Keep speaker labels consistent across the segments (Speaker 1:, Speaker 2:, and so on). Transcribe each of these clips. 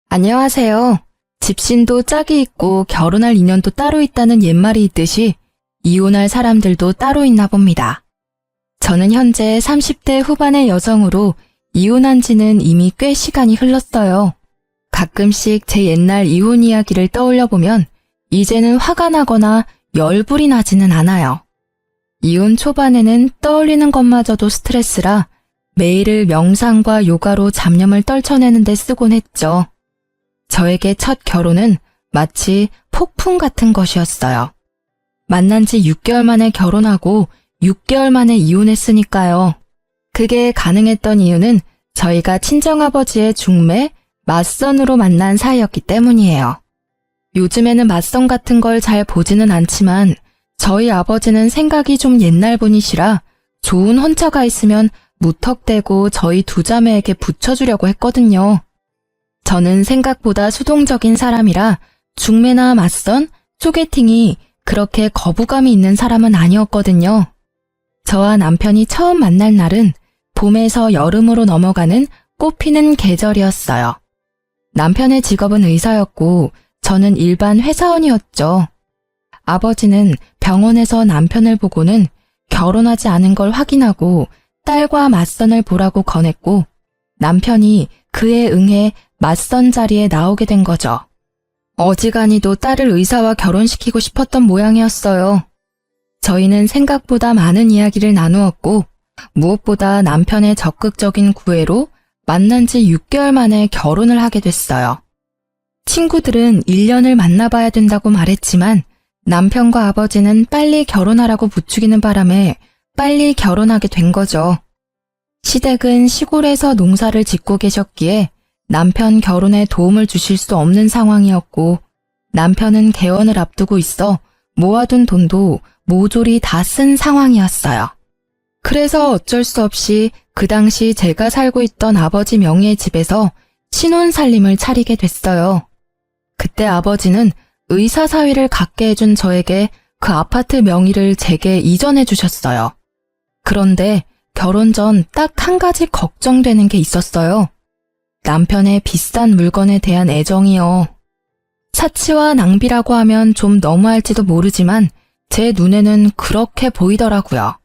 Speaker 1: 안녕하세요. 집신도 짝이 있고 결혼할 인연도 따로 있다는 옛말이 있듯이 이혼할 사람들도 따로 있나 봅니다. 저는 현재 30대 후반의 여성으로 이혼한 지는 이미 꽤 시간이 흘렀어요. 가끔씩 제 옛날 이혼 이야기를 떠올려 보면 이제는 화가 나거나 열불이 나지는 않아요. 이혼 초반에는 떠올리는 것마저도 스트레스라 매일을 명상과 요가로 잡념을 떨쳐내는 데 쓰곤 했죠. 저에게 첫 결혼은 마치 폭풍 같은 것이었어요. 만난 지 6개월 만에 결혼하고 6개월 만에 이혼했으니까요. 그게 가능했던 이유는 저희가 친정아버지의 중매, 맞선으로 만난 사이였기 때문이에요. 요즘에는 맞선 같은 걸 잘 보지는 않지만 저희 아버지는 생각이 좀 옛날 분이시라 좋은 혼처가 있으면 무턱대고 저희 두 자매에게 붙여주려고 했거든요. 저는 생각보다 수동적인 사람이라 중매나 맞선, 소개팅이 그렇게 거부감이 있는 사람은 아니었거든요. 저와 남편이 처음 만날 날은 봄에서 여름으로 넘어가는 꽃피는 계절이었어요. 남편의 직업은 의사였고 저는 일반 회사원이었죠. 아버지는 병원에서 남편을 보고는 결혼하지 않은 걸 확인하고 딸과 맞선을 보라고 권했고 남편이 그에 응해 맞선 자리에 나오게 된 거죠. 어지간히도 딸을 의사와 결혼시키고 싶었던 모양이었어요. 저희는 생각보다 많은 이야기를 나누었고 무엇보다 남편의 적극적인 구애로 만난 지 6개월 만에 결혼을 하게 됐어요. 친구들은 1년을 만나봐야 된다고 말했지만 남편과 아버지는 빨리 결혼하라고 부추기는 바람에 빨리 결혼하게 된 거죠. 시댁은 시골에서 농사를 짓고 계셨기에 남편 결혼에 도움을 주실 수 없는 상황이었고 남편은 개원을 앞두고 있어 모아둔 돈도 모조리 다 쓴 상황이었어요. 그래서 어쩔 수 없이 그 당시 제가 살고 있던 아버지 명의의 집에서 신혼살림을 차리게 됐어요. 그때 아버지는 의사 사위를 갖게 해준 저에게 그 아파트 명의를 제게 이전해 주셨어요. 그런데 결혼 전 딱 한 가지 걱정되는 게 있었어요. 남편의 비싼 물건에 대한 애정이요. 사치와 낭비라고 하면 좀 너무할지도 모르지만 제 눈에는 그렇게 보이더라고요.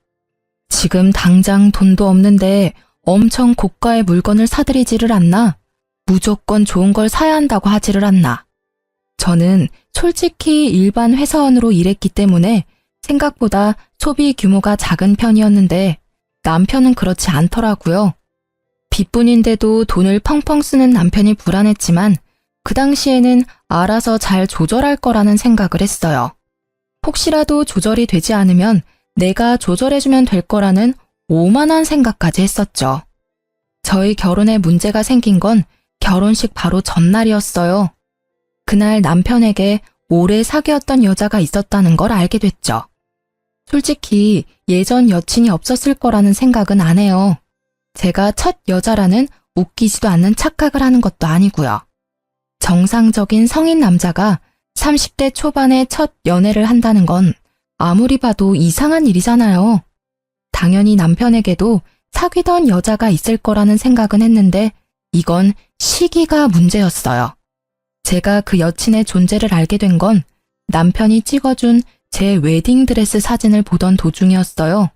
Speaker 1: 지금 당장 돈도 없는데 엄청 고가의 물건을 사들이지를 않나? 무조건 좋은 걸 사야 한다고 하지를 않나? 저는 솔직히 일반 회사원으로 일했기 때문에 생각보다 소비 규모가 작은 편이었는데 남편은 그렇지 않더라고요. 빚뿐인데도 돈을 펑펑 쓰는 남편이 불안했지만 그 당시에는 알아서 잘 조절할 거라는 생각을 했어요. 혹시라도 조절이 되지 않으면 내가 조절해주면 될 거라는 오만한 생각까지 했었죠. 저희 결혼에 문제가 생긴 건 결혼식 바로 전날이었어요. 그날 남편에게 오래 사귀었던 여자가 있었다는 걸 알게 됐죠. 솔직히 예전 여친이 없었을 거라는 생각은 안 해요. 제가 첫 여자라는 웃기지도 않는 착각을 하는 것도 아니고요. 정상적인 성인 남자가 30대 초반에 첫 연애를 한다는 건 아무리 봐도 이상한 일이잖아요. 당연히 남편에게도 사귀던 여자가 있을 거라는 생각은 했는데 이건 시기가 문제였어요. 제가 그 여친의 존재를 알게 된 건 남편이 찍어준 제 웨딩드레스 사진을 보던 도중이었어요.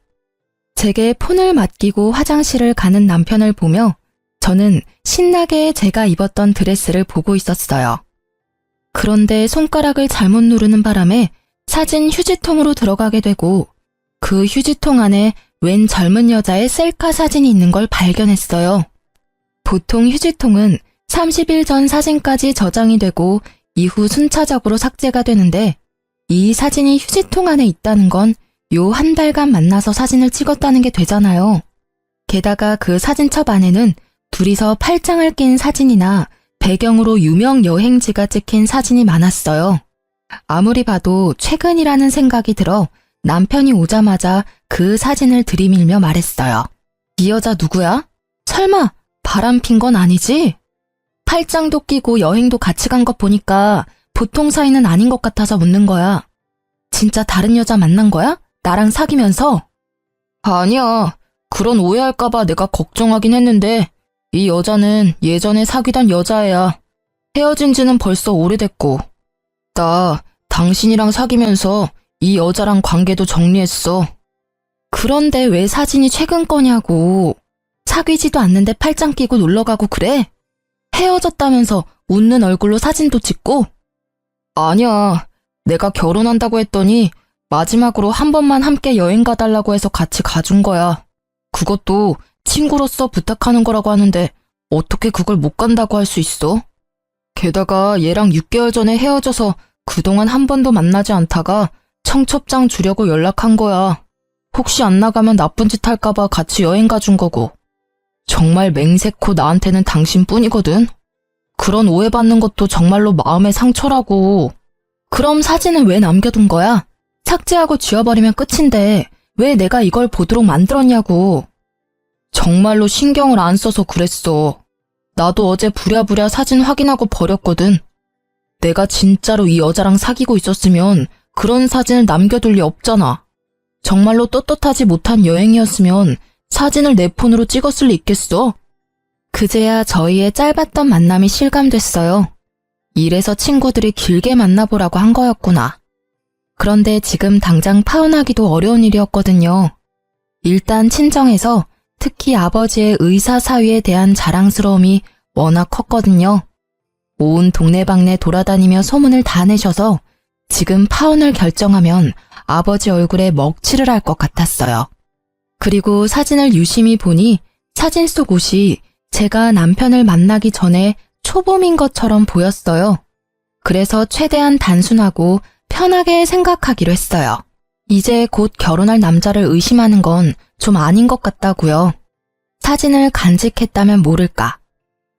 Speaker 1: 제게 폰을 맡기고 화장실을 가는 남편을 보며 저는 신나게 제가 입었던 드레스를 보고 있었어요. 그런데 손가락을 잘못 누르는 바람에 사진 휴지통으로 들어가게 되고 그 휴지통 안에 웬 젊은 여자의 셀카 사진이 있는 걸 발견했어요. 보통 휴지통은 30일 전 사진까지 저장이 되고 이후 순차적으로 삭제가 되는데 이 사진이 휴지통 안에 있다는 건 요 한 달간 만나서 사진을 찍었다는 게 되잖아요. 게다가 그 사진첩 안에는 둘이서 팔짱을 낀 사진이나 배경으로 유명 여행지가 찍힌 사진이 많았어요. 아무리 봐도 최근이라는 생각이 들어 남편이 오자마자 그 사진을 들이밀며 말했어요. 이 여자 누구야? 설마 바람핀 건 아니지? 팔짱도 끼고 여행도 같이 간 것 보니까 보통 사이는 아닌 것 같아서 묻는 거야. 진짜 다른 여자 만난 거야? 나랑 사귀면서? 아니야. 그런 오해할까봐 내가 걱정하긴 했는데 이 여자는 예전에 사귀던 여자애야. 헤어진 지는 벌써 오래됐고, 나 당신이랑 사귀면서 이 여자랑 관계도 정리했어. 그런데 왜 사진이 최근 거냐고. 사귀지도 않는데 팔짱 끼고 놀러가고 그래? 헤어졌다면서 웃는 얼굴로 사진도 찍고? 아니야. 내가 결혼한다고 했더니 마지막으로 한 번만 함께 여행 가달라고 해서 같이 가준 거야. 그것도 친구로서 부탁하는 거라고 하는데 어떻게 그걸 못 간다고 할 수 있어? 게다가 얘랑 6개월 전에 헤어져서 그동안 한 번도 만나지 않다가 청첩장 주려고 연락한 거야. 혹시 안 나가면 나쁜 짓 할까봐 같이 여행 가준 거고. 정말 맹세코 나한테는 당신뿐이거든. 그런 오해받는 것도 정말로 마음의 상처라고. 그럼 사진은 왜 남겨둔 거야? 삭제하고 지워버리면 끝인데 왜 내가 이걸 보도록 만들었냐고. 정말로 신경을 안 써서 그랬어. 나도 어제 부랴부랴 사진 확인하고 버렸거든. 내가 진짜로 이 여자랑 사귀고 있었으면 그런 사진을 남겨둘 리 없잖아. 정말로 떳떳하지 못한 여행이었으면 사진을 내 폰으로 찍었을 리 있겠어? 그제야 저희의 짧았던 만남이 실감됐어요. 이래서 친구들이 길게 만나보라고 한 거였구나. 그런데 지금 당장 파혼하기도 어려운 일이었거든요. 일단 친정에서 특히 아버지의 의사 사위에 대한 자랑스러움이 워낙 컸거든요. 온 동네방네 돌아다니며 소문을 다 내셔서 지금 파혼을 결정하면 아버지 얼굴에 먹칠을 할 것 같았어요. 그리고 사진을 유심히 보니 사진 속 옷이 제가 남편을 만나기 전에 초봄인 것처럼 보였어요. 그래서 최대한 단순하고 편하게 생각하기로 했어요. 이제 곧 결혼할 남자를 의심하는 건 좀 아닌 것 같다고요. 사진을 간직했다면 모를까.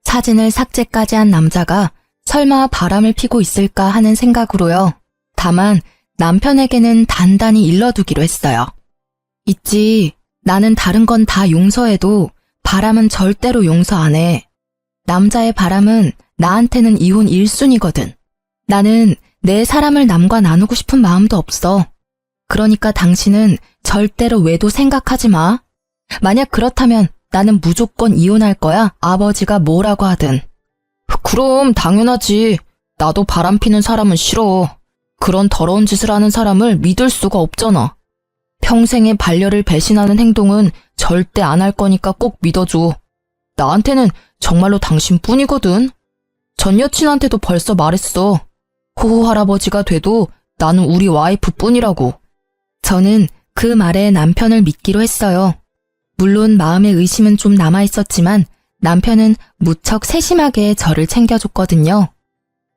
Speaker 1: 사진을 삭제까지 한 남자가 설마 바람을 피고 있을까 하는 생각으로요. 다만 남편에게는 단단히 일러두기로 했어요. 있지, 나는 다른 건 다 용서해도 바람은 절대로 용서 안 해. 남자의 바람은 나한테는 이혼 1순위거든. 나는 내 사람을 남과 나누고 싶은 마음도 없어. 그러니까 당신은 절대로 외도 생각하지 마. 만약 그렇다면 나는 무조건 이혼할 거야. 아버지가 뭐라고 하든. 그럼 당연하지. 나도 바람피는 사람은 싫어. 그런 더러운 짓을 하는 사람을 믿을 수가 없잖아. 평생의 반려를 배신하는 행동은 절대 안 할 거니까 꼭 믿어줘. 나한테는 정말로 당신뿐이거든. 전 여친한테도 벌써 말했어. 호호 할아버지가 돼도 나는 우리 와이프뿐이라고. 저는 그 말에 남편을 믿기로 했어요. 물론 마음의 의심은 좀 남아있었지만 남편은 무척 세심하게 저를 챙겨줬거든요.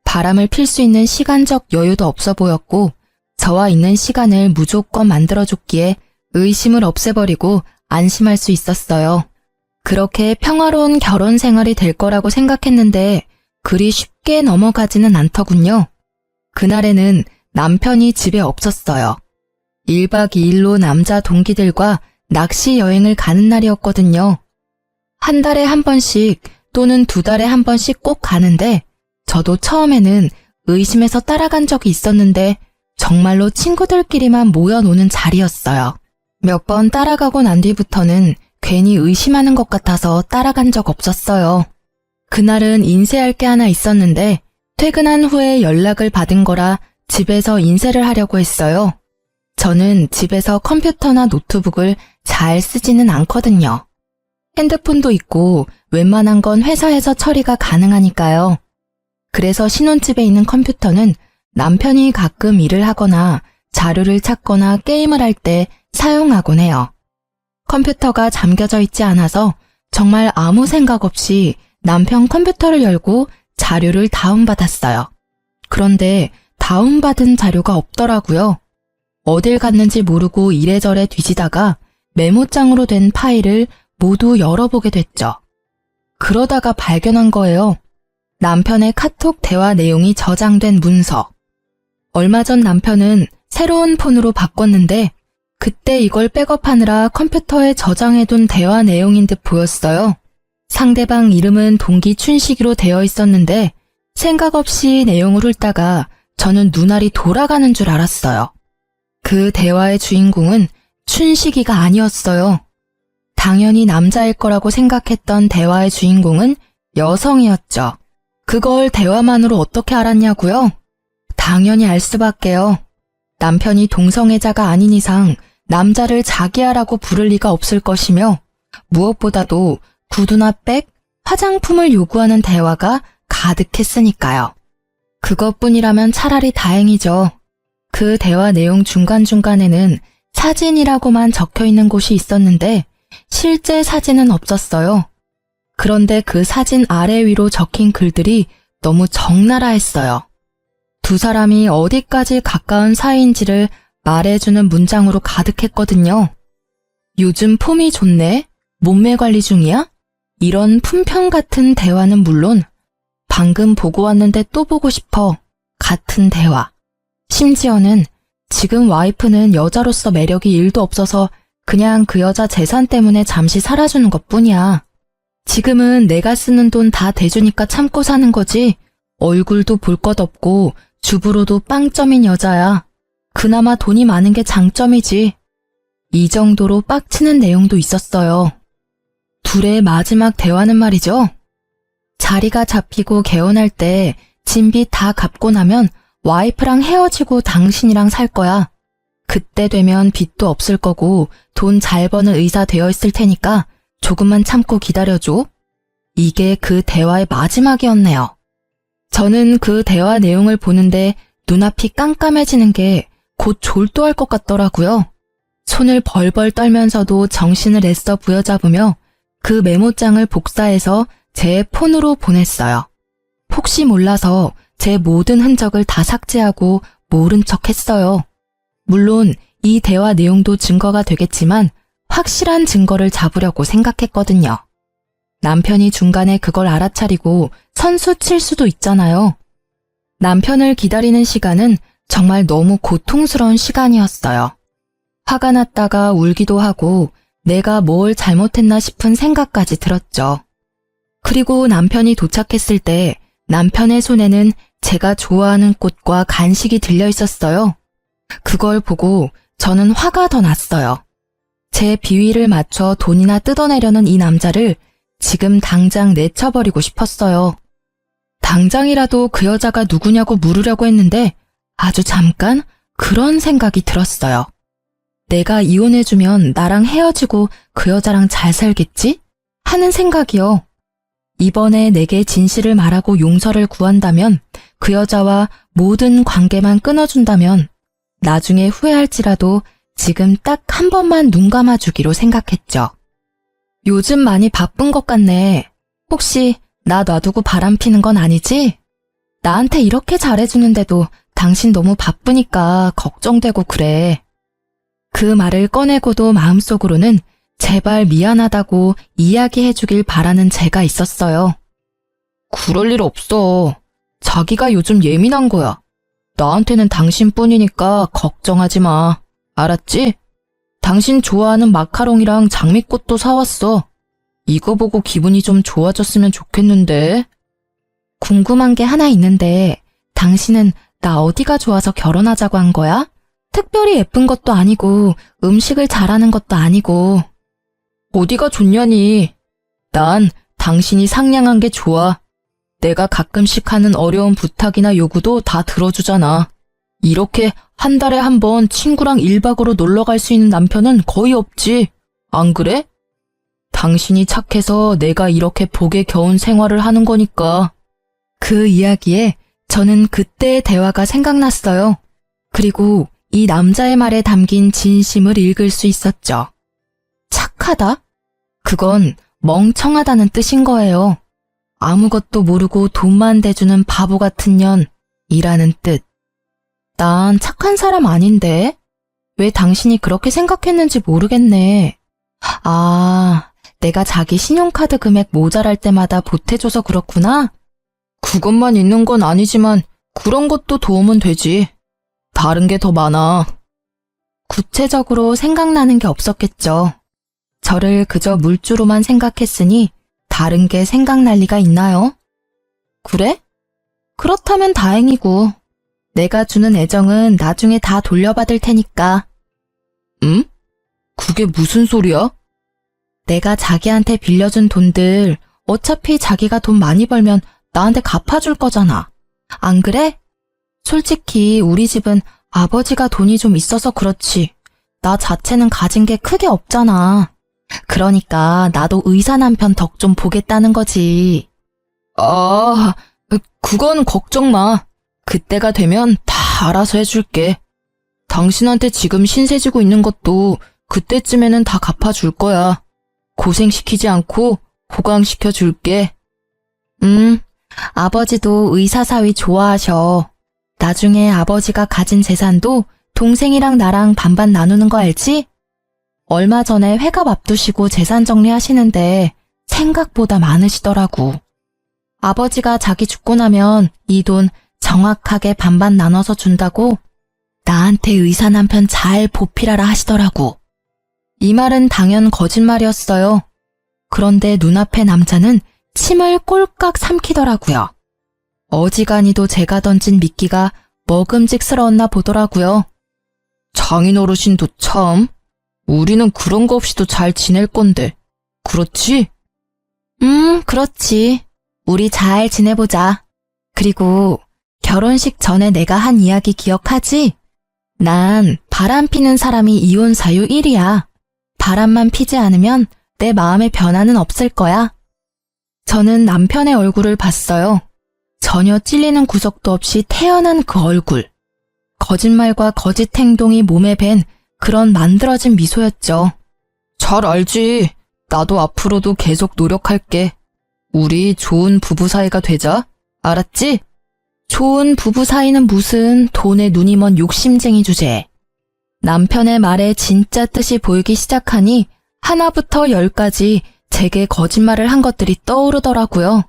Speaker 1: 바람을 필 수 있는 시간적 여유도 없어 보였고 저와 있는 시간을 무조건 만들어줬기에 의심을 없애버리고 안심할 수 있었어요. 그렇게 평화로운 결혼 생활이 될 거라고 생각했는데 그리 쉽게 넘어가지는 않더군요. 그날에는 남편이 집에 없었어요. 1박 2일로 남자 동기들과 낚시 여행을 가는 날이었거든요. 한 달에 한 번씩 또는 2달에 한 번씩 꼭 가는데 저도 처음에는 의심해서 따라간 적이 있었는데 정말로 친구들끼리만 모여 노는 자리였어요. 몇 번 따라가고 난 뒤부터는 괜히 의심하는 것 같아서 따라간 적 없었어요. 그날은 인쇄할 게 하나 있었는데 퇴근한 후에 연락을 받은 거라 집에서 인쇄를 하려고 했어요. 저는 집에서 컴퓨터나 노트북을 잘 쓰지는 않거든요. 핸드폰도 있고 웬만한 건 회사에서 처리가 가능하니까요. 그래서 신혼집에 있는 컴퓨터는 남편이 가끔 일을 하거나 자료를 찾거나 게임을 할 때 사용하곤 해요. 컴퓨터가 잠겨져 있지 않아서 정말 아무 생각 없이 남편 컴퓨터를 열고 자료를 다운받았어요. 그런데 다운받은 자료가 없더라고요. 어딜 갔는지 모르고 이래저래 뒤지다가 메모장으로 된 파일을 모두 열어보게 됐죠. 그러다가 발견한 거예요. 남편의 카톡 대화 내용이 저장된 문서. 얼마 전 남편은 새로운 폰으로 바꿨는데 그때 이걸 백업하느라 컴퓨터에 저장해둔 대화 내용인 듯 보였어요. 상대방 이름은 동기 춘식이로 되어 있었는데 생각 없이 내용을 훑다가 저는 눈알이 돌아가는 줄 알았어요. 그 대화의 주인공은 춘식이가 아니었어요. 당연히 남자일 거라고 생각했던 대화의 주인공은 여성이었죠. 그걸 대화만으로 어떻게 알았냐고요? 당연히 알 수밖에요. 남편이 동성애자가 아닌 이상 남자를 자기야라고 부를 리가 없을 것이며 무엇보다도 구두나 백, 화장품을 요구하는 대화가 가득했으니까요. 그것뿐이라면 차라리 다행이죠. 그 대화 내용 중간중간에는 사진이라고만 적혀 있는 곳이 있었는데 실제 사진은 없었어요. 그런데 그 사진 아래 위로 적힌 글들이 너무 적나라했어요. 두 사람이 어디까지 가까운 사이인지를 말해주는 문장으로 가득했거든요. 요즘 폼이 좋네? 몸매 관리 중이야? 이런 품평 같은 대화는 물론 방금 보고 왔는데 또 보고 싶어 같은 대화. 심지어는 지금 와이프는 여자로서 매력이 1도 없어서 그냥 그 여자 재산 때문에 잠시 살아주는 것뿐이야. 지금은 내가 쓰는 돈 다 대주니까 참고 사는 거지. 얼굴도 볼 것 없고 주부로도 빵점인 여자야. 그나마 돈이 많은 게 장점이지. 이 정도로 빡치는 내용도 있었어요. 둘의 마지막 대화는 말이죠. 자리가 잡히고 개원할 때 진빚 다 갚고 나면 와이프랑 헤어지고 당신이랑 살 거야. 그때 되면 빚도 없을 거고 돈 잘 버는 의사 되어 있을 테니까 조금만 참고 기다려줘. 이게 그 대화의 마지막이었네요. 저는 그 대화 내용을 보는데 눈앞이 깜깜해지는 게 곧 졸도할 것 같더라고요. 손을 벌벌 떨면서도 정신을 애써 부여잡으며 그 메모장을 복사해서 제 폰으로 보냈어요. 혹시 몰라서 제 모든 흔적을 다 삭제하고 모른 척 했어요. 물론 이 대화 내용도 증거가 되겠지만 확실한 증거를 잡으려고 생각했거든요. 남편이 중간에 그걸 알아차리고 선수 칠 수도 있잖아요. 남편을 기다리는 시간은 정말 너무 고통스러운 시간이었어요. 화가 났다가 울기도 하고 내가 뭘 잘못했나 싶은 생각까지 들었죠. 그리고 남편이 도착했을 때 남편의 손에는 제가 좋아하는 꽃과 간식이 들려 있었어요. 그걸 보고 저는 화가 더 났어요. 제 비위를 맞춰 돈이나 뜯어내려는 이 남자를 지금 당장 내쳐버리고 싶었어요. 당장이라도 그 여자가 누구냐고 물으려고 했는데 아주 잠깐 그런 생각이 들었어요. 내가 이혼해주면 나랑 헤어지고 그 여자랑 잘 살겠지? 하는 생각이요. 이번에 내게 진실을 말하고 용서를 구한다면, 그 여자와 모든 관계만 끊어준다면 나중에 후회할지라도 지금 딱 한 번만 눈 감아주기로 생각했죠. 요즘 많이 바쁜 것 같네. 혹시 나 놔두고 바람 피는 건 아니지? 나한테 이렇게 잘해주는데도 당신 너무 바쁘니까 걱정되고 그래. 그 말을 꺼내고도 마음속으로는 제발 미안하다고 이야기해주길 바라는 제가 있었어요. 그럴 일 없어. 자기가 요즘 예민한 거야. 나한테는 당신뿐이니까 걱정하지 마. 알았지? 당신 좋아하는 마카롱이랑 장미꽃도 사왔어. 이거 보고 기분이 좀 좋아졌으면 좋겠는데. 궁금한 게 하나 있는데 당신은 나 어디가 좋아서 결혼하자고 한 거야? 특별히 예쁜 것도 아니고 음식을 잘하는 것도 아니고. 어디가 좋냐니. 난 당신이 상냥한 게 좋아. 내가 가끔씩 하는 어려운 부탁이나 요구도 다 들어주잖아. 이렇게 한 달에 한 번 친구랑 1박으로 놀러 갈 수 있는 남편은 거의 없지. 안 그래? 당신이 착해서 내가 이렇게 복에 겨운 생활을 하는 거니까. 그 이야기에 저는 그때의 대화가 생각났어요. 그리고 이 남자의 말에 담긴 진심을 읽을 수 있었죠. 착하다? 그건 멍청하다는 뜻인 거예요. 아무것도 모르고 돈만 대주는 바보 같은 년이라는 뜻. 난 착한 사람 아닌데? 왜 당신이 그렇게 생각했는지 모르겠네. 아, 내가 자기 신용카드 금액 모자랄 때마다 보태줘서 그렇구나? 그것만 있는 건 아니지만 그런 것도 도움은 되지. 다른 게 더 많아. 구체적으로 생각나는 게 없었겠죠. 저를 그저 물주로만 생각했으니 다른 게 생각날 리가 있나요? 그래? 그렇다면 다행이고. 내가 주는 애정은 나중에 다 돌려받을 테니까. 응? 그게 무슨 소리야? 내가 자기한테 빌려준 돈들 어차피 자기가 돈 많이 벌면 나한테 갚아줄 거잖아. 안 그래? 솔직히 우리 집은 아버지가 돈이 좀 있어서 그렇지. 나 자체는 가진 게 크게 없잖아. 그러니까 나도 의사 남편 덕 좀 보겠다는 거지. 아, 그건 걱정 마. 그때가 되면 다 알아서 해줄게. 당신한테 지금 신세지고 있는 것도 그때쯤에는 다 갚아줄 거야. 고생시키지 않고 보강시켜 줄게. 아버지도 의사 사위 좋아하셔. 나중에 아버지가 가진 재산도 동생이랑 나랑 반반 나누는 거 알지? 얼마 전에 회갑 앞두시고 재산 정리하시는데 생각보다 많으시더라고. 아버지가 자기 죽고 나면 이 돈 정확하게 반반 나눠서 준다고 나한테 의사 남편 잘 보필하라 하시더라고. 이 말은 당연 거짓말이었어요. 그런데 눈앞의 남자는 침을 꼴깍 삼키더라고요. 어지간히도 제가 던진 미끼가 먹음직스러웠나 보더라고요. 장인어르신도 참, 우리는 그런 거 없이도 잘 지낼 건데, 그렇지? 그렇지. 우리 잘 지내보자. 그리고 결혼식 전에 내가 한 이야기 기억하지? 난 바람 피는 사람이 이혼 사유 1위야. 바람만 피지 않으면 내 마음의 변화는 없을 거야. 저는 남편의 얼굴을 봤어요. 전혀 찔리는 구석도 없이 태연한 그 얼굴. 거짓말과 거짓 행동이 몸에 밴 그런 만들어진 미소였죠. 잘 알지. 나도 앞으로도 계속 노력할게. 우리 좋은 부부 사이가 되자. 알았지? 좋은 부부 사이는 무슨 돈에 눈이 먼 욕심쟁이 주제에. 남편의 말에 진짜 뜻이 보이기 시작하니 하나부터 10까지 제게 거짓말을 한 것들이 떠오르더라고요.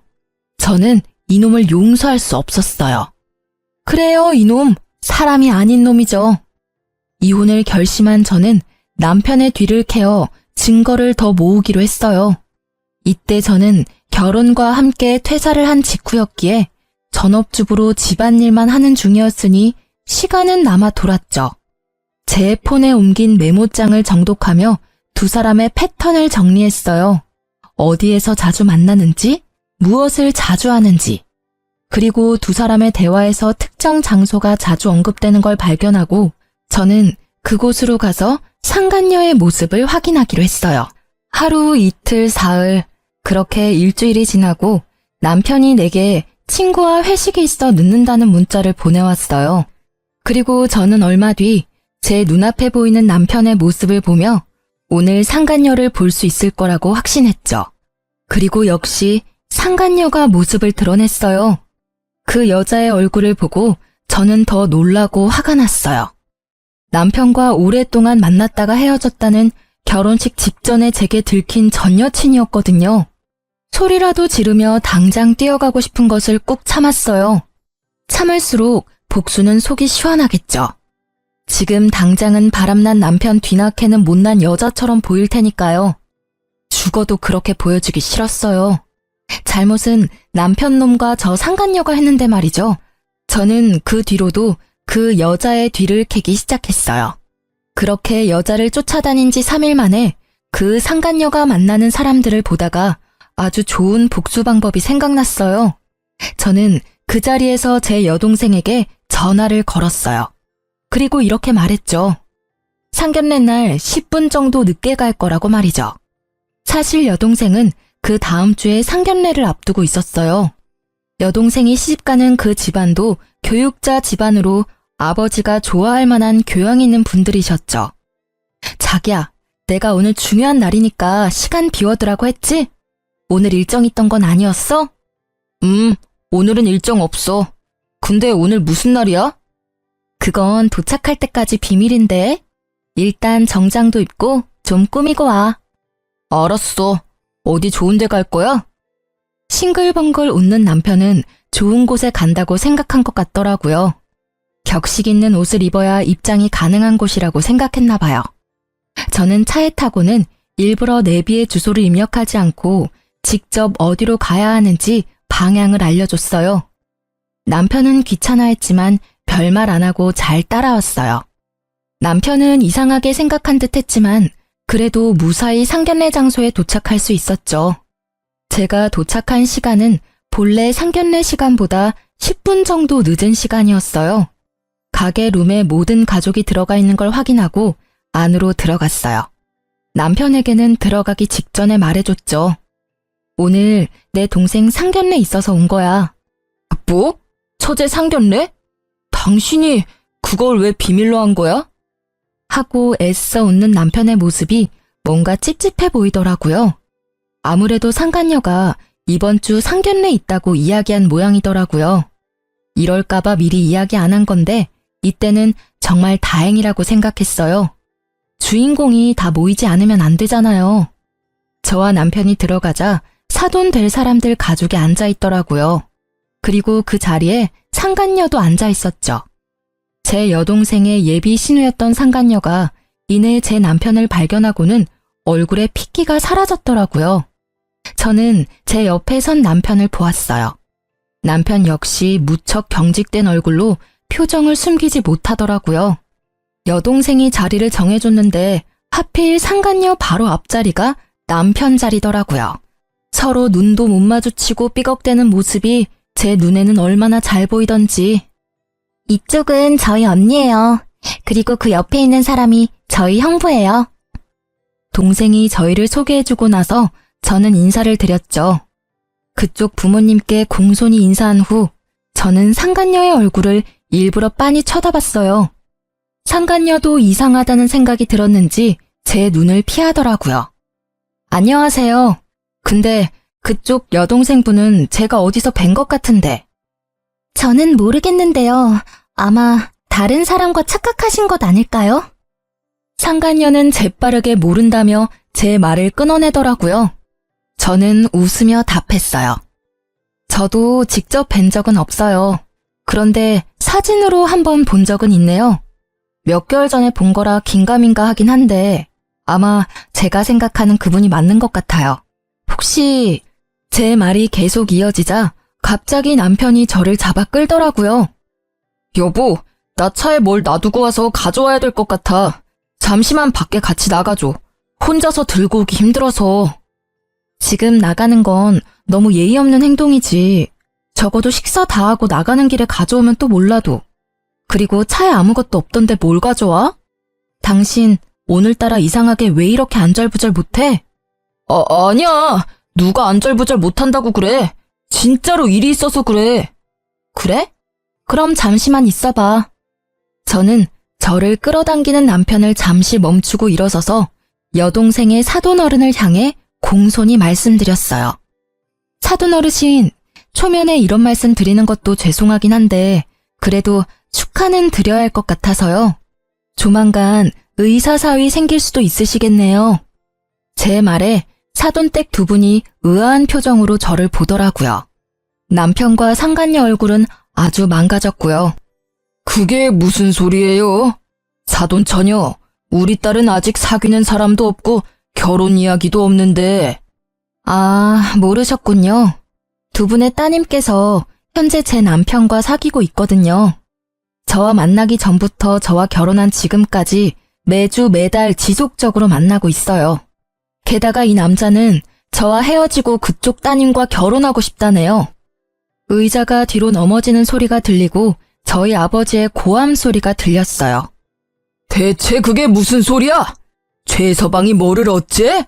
Speaker 1: 저는 이놈을 용서할 수 없었어요. 그래요, 이놈. 사람이 아닌 놈이죠. 이혼을 결심한 저는 남편의 뒤를 캐어 증거를 더 모으기로 했어요. 이때 저는 결혼과 함께 퇴사를 한 직후였기에 전업주부로 집안일만 하는 중이었으니 시간은 남아 돌았죠. 제 폰에 옮긴 메모장을 정독하며 두 사람의 패턴을 정리했어요. 어디에서 자주 만나는지, 무엇을 자주 하는지, 그리고 두 사람의 대화에서 특정 장소가 자주 언급되는 걸 발견하고 저는 그곳으로 가서 상간녀의 모습을 확인하기로 했어요. 하루, 이틀, 사흘, 그렇게 일주일이 지나고 남편이 내게 친구와 회식이 있어 늦는다는 문자를 보내왔어요. 그리고 저는 얼마 뒤 제 눈앞에 보이는 남편의 모습을 보며 오늘 상간녀를 볼 수 있을 거라고 확신했죠. 그리고 역시 상간녀가 모습을 드러냈어요. 그 여자의 얼굴을 보고 저는 더 놀라고 화가 났어요. 남편과 오랫동안 만났다가 헤어졌다는 결혼식 직전에 제게 들킨 전 여친이었거든요. 소리라도 지르며 당장 뛰어가고 싶은 것을 꾹 참았어요. 참을수록 복수는 속이 시원하겠죠. 지금 당장은 바람난 남편 뒤나캐는 못난 여자처럼 보일 테니까요. 죽어도 그렇게 보여주기 싫었어요. 잘못은 남편 놈과 저 상간녀가 했는데 말이죠. 저는 그 뒤로도 그 여자의 뒤를 캐기 시작했어요. 그렇게 여자를 쫓아다닌 지 3일 만에 그 상간녀가 만나는 사람들을 보다가 아주 좋은 복수 방법이 생각났어요. 저는 그 자리에서 제 여동생에게 전화를 걸었어요. 그리고 이렇게 말했죠. 상견례 날 10분 정도 늦게 갈 거라고 말이죠. 사실 여동생은 그 다음 주에 상견례를 앞두고 있었어요. 여동생이 시집가는 그 집안도 교육자 집안으로 아버지가 좋아할 만한 교양 있는 분들이셨죠. 자기야, 내가 오늘 중요한 날이니까 시간 비워두라고 했지? 오늘 일정 있던 건 아니었어? 오늘은 일정 없어. 근데 오늘 무슨 날이야? 그건 도착할 때까지 비밀인데. 일단 정장도 입고 좀 꾸미고 와. 알았어. 어디 좋은 데 갈 거야? 싱글벙글 웃는 남편은 좋은 곳에 간다고 생각한 것 같더라고요. 격식 있는 옷을 입어야 입장이 가능한 곳이라고 생각했나 봐요. 저는 차에 타고는 일부러 내비에 주소를 입력하지 않고 직접 어디로 가야 하는지 방향을 알려줬어요. 남편은 귀찮아했지만 별말 안 하고 잘 따라왔어요. 남편은 이상하게 생각한 듯 했지만 그래도 무사히 상견례 장소에 도착할 수 있었죠. 제가 도착한 시간은 본래 상견례 시간보다 10분 정도 늦은 시간이었어요. 가게 룸에 모든 가족이 들어가 있는 걸 확인하고 안으로 들어갔어요. 남편에게는 들어가기 직전에 말해줬죠. 오늘 내 동생 상견례 있어서 온 거야. 뭐? 처제 상견례? 당신이 그걸 왜 비밀로 한 거야? 하고 애써 웃는 남편의 모습이 뭔가 찝찝해 보이더라고요. 아무래도 상간녀가 이번 주 상견례 있다고 이야기한 모양이더라고요. 이럴까봐 미리 이야기 안 한 건데 이때는 정말 다행이라고 생각했어요. 주인공이 다 모이지 않으면 안 되잖아요. 저와 남편이 들어가자 사돈 될 사람들 가족이 앉아 있더라고요. 그리고 그 자리에 상간녀도 앉아 있었죠. 제 여동생의 예비 신우였던 상간녀가 이내 제 남편을 발견하고는 얼굴에 핏기가 사라졌더라고요. 저는 제 옆에 선 남편을 보았어요. 남편 역시 무척 경직된 얼굴로 표정을 숨기지 못하더라고요. 여동생이 자리를 정해줬는데 하필 상간녀 바로 앞자리가 남편 자리더라고요. 서로 눈도 못 마주치고 삐걱대는 모습이 제 눈에는 얼마나 잘 보이던지. 이쪽은 저희 언니예요. 그리고 그 옆에 있는 사람이 저희 형부예요. 동생이 저희를 소개해주고 나서 저는 인사를 드렸죠. 그쪽 부모님께 공손히 인사한 후 저는 상간녀의 얼굴을 일부러 빤히 쳐다봤어요. 상간녀도 이상하다는 생각이 들었는지 제 눈을 피하더라고요. 안녕하세요. 근데 그쪽 여동생분은 제가 어디서 뵌 것 같은데. 저는 모르겠는데요. 아마 다른 사람과 착각하신 것 아닐까요? 상간녀는 재빠르게 모른다며 제 말을 끊어내더라고요. 저는 웃으며 답했어요. 저도 직접 뵌 적은 없어요. 그런데 사진으로 한번 본 적은 있네요. 몇 개월 전에 본 거라 긴가민가 하긴 한데 아마 제가 생각하는 그분이 맞는 것 같아요. 혹시 제 말이 계속 이어지자 갑자기 남편이 저를 잡아 끌더라고요. 여보, 나 차에 뭘 놔두고 와서 가져와야 될 것 같아. 잠시만 밖에 같이 나가줘. 혼자서 들고 오기 힘들어서. 지금 나가는 건 너무 예의 없는 행동이지. 적어도 식사 다 하고 나가는 길에 가져오면 또 몰라도. 그리고 차에 아무것도 없던데 뭘 가져와? 당신 오늘따라 이상하게 왜 이렇게 안절부절 못해? 아니야. 누가 안절부절 못한다고 그래. 진짜로 일이 있어서 그래. 그래? 그럼 잠시만 있어봐. 저는 저를 끌어당기는 남편을 잠시 멈추고 일어서서 여동생의 사돈어른을 향해 공손히 말씀드렸어요. 사돈어르신, 초면에 이런 말씀 드리는 것도 죄송하긴 한데 그래도 축하는 드려야 할 것 같아서요. 조만간 의사사위 생길 수도 있으시겠네요. 제 말에 사돈댁 두 분이 의아한 표정으로 저를 보더라고요. 남편과 상간녀 얼굴은 아주 망가졌고요. 그게 무슨 소리예요? 사돈 처녀, 우리 딸은 아직 사귀는 사람도 없고 결혼 이야기도 없는데. 아, 모르셨군요. 두 분의 따님께서 현재 제 남편과 사귀고 있거든요. 저와 만나기 전부터 저와 결혼한 지금까지 매주 매달 지속적으로 만나고 있어요. 게다가 이 남자는 저와 헤어지고 그쪽 따님과 결혼하고 싶다네요. 의자가 뒤로 넘어지는 소리가 들리고 저희 아버지의 고함 소리가 들렸어요. 대체 그게 무슨 소리야? 최서방이 뭐를 어째?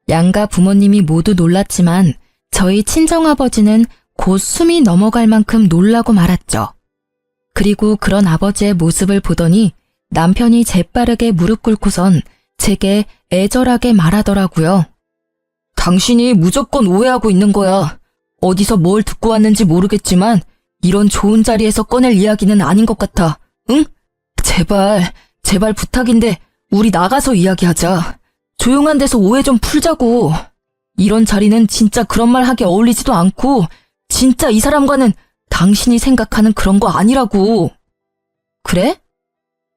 Speaker 1: 양가 부모님이 모두 놀랐지만 저희 친정아버지는 곧 숨이 넘어갈 만큼 놀라고 말았죠. 그리고 그런 아버지의 모습을 보더니 남편이 재빠르게 무릎 꿇고선 제게 애절하게 말하더라고요. 당신이 무조건 오해하고 있는 거야. 어디서 뭘 듣고 왔는지 모르겠지만 이런 좋은 자리에서 꺼낼 이야기는 아닌 것 같아. 응? 제발 부탁인데 우리 나가서 이야기하자. 조용한 데서 오해 좀 풀자고. 이런 자리는 진짜 그런 말 하기 어울리지도 않고 진짜 이 사람과는 당신이 생각하는 그런 거 아니라고. 그래?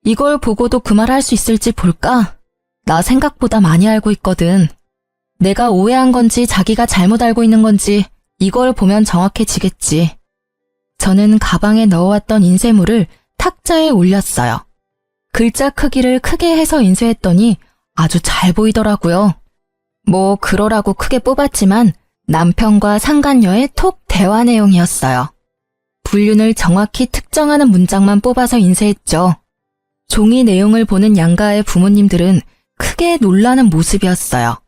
Speaker 1: 이걸 보고도 그 말 할 수 있을지 볼까? 나 생각보다 많이 알고 있거든. 내가 오해한 건지 자기가 잘못 알고 있는 건지 이걸 보면 정확해지겠지. 저는 가방에 넣어왔던 인쇄물을 탁자에 올렸어요. 글자 크기를 크게 해서 인쇄했더니 아주 잘 보이더라고요. 뭐 그러라고 크게 뽑았지만 남편과 상간녀의 톡 대화 내용이었어요. 불륜을 정확히 특정하는 문장만 뽑아서 인쇄했죠. 종이 내용을 보는 양가의 부모님들은 크게 놀라는 모습이었어요.